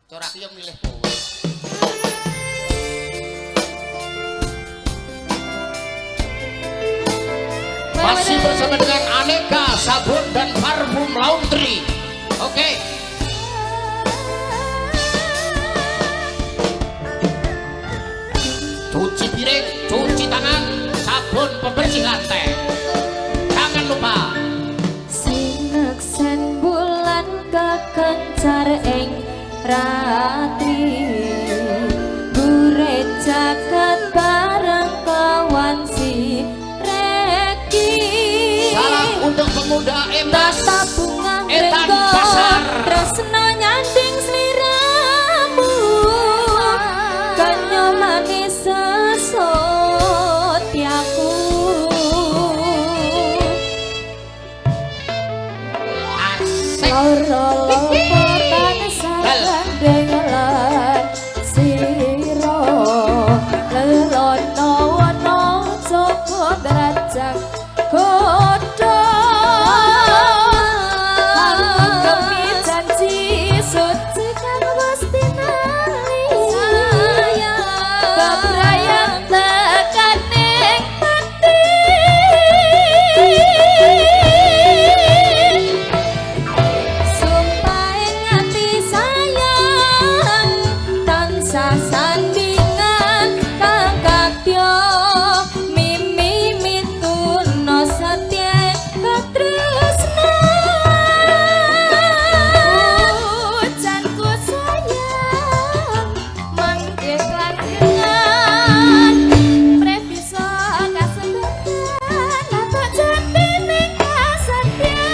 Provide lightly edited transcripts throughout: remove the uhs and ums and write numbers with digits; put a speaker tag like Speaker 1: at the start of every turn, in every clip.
Speaker 1: Corak yo milih kowe. Masih bersama dengan aneka sabun dan parfum laundry. Oke. Cuci piring, cuci tangan, sabun pembersih lantai. Jangan lupa.
Speaker 2: Sineksen bulan kekencar ing ratri, gure jagat bareng kawan si Reki.
Speaker 1: Salam untuk pemuda Emas
Speaker 2: Bunga
Speaker 1: Etan Pasar.
Speaker 2: tresno nyanding sliramu, kanyo manis sesotyaku.
Speaker 1: Asik.
Speaker 2: Loro-lorotan sarandeng siro, lelono wono joko derajat kodo. Demi janji suci kang wis tinali, bebrayang tekan ning pati. Sumpah ing ati sayang tansah sandingan kakatyo, mimi mituno setya katresnan. Ujanku sayang manggih langgengan, preh bisa kasendetan atok jati ning kasetyan.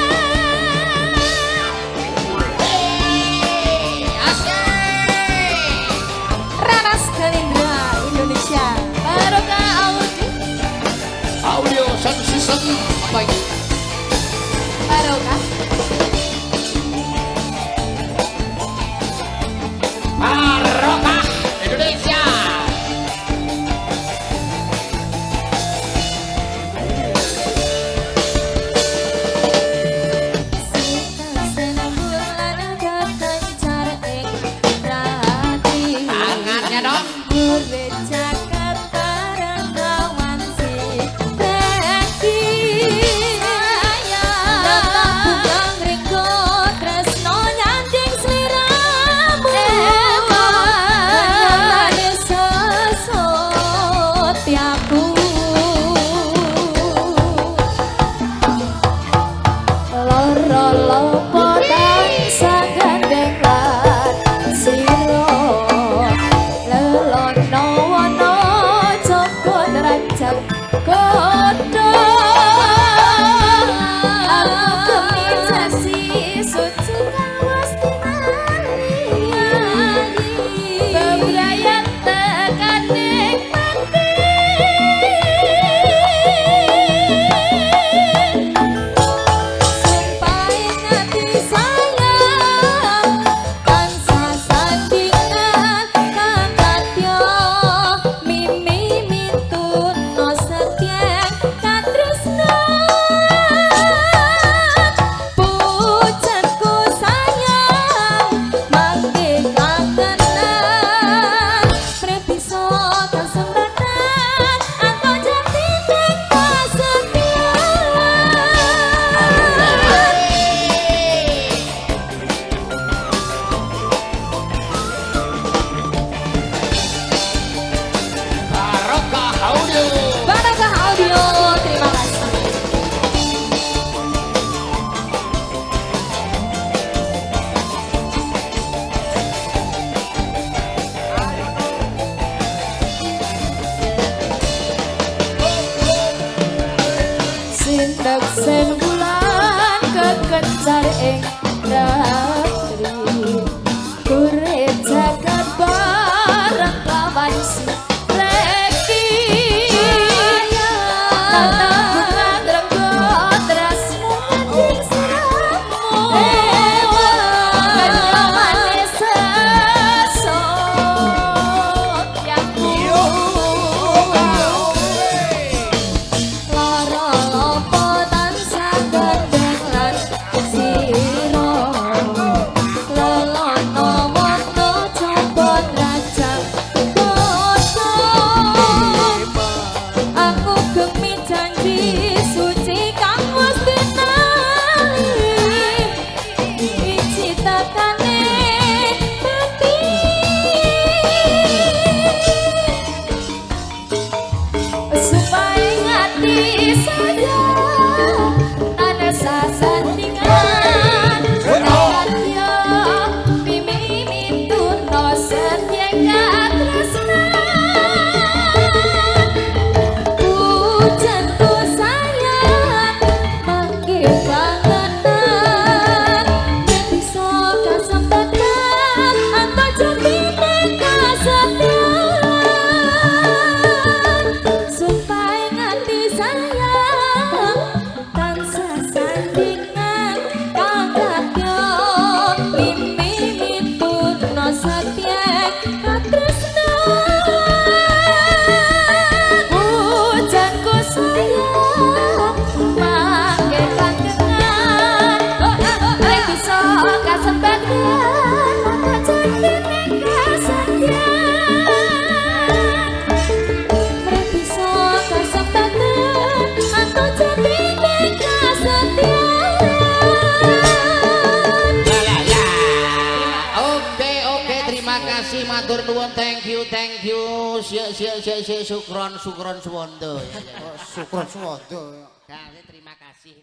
Speaker 2: Raras Kalindra Indonesia Barokah Audio
Speaker 1: Audio Sound System. Baik.
Speaker 2: Barokah
Speaker 1: Barokah Indonesia.
Speaker 2: Sineksen bulan kekencar ing rati,
Speaker 1: Tangannya dong.
Speaker 2: gure jagat bareng kawan si Reki.
Speaker 1: terima kasih matur nuwun thank you syuk syukron suwondo
Speaker 3: Syukron suwondo.
Speaker 1: terima kasih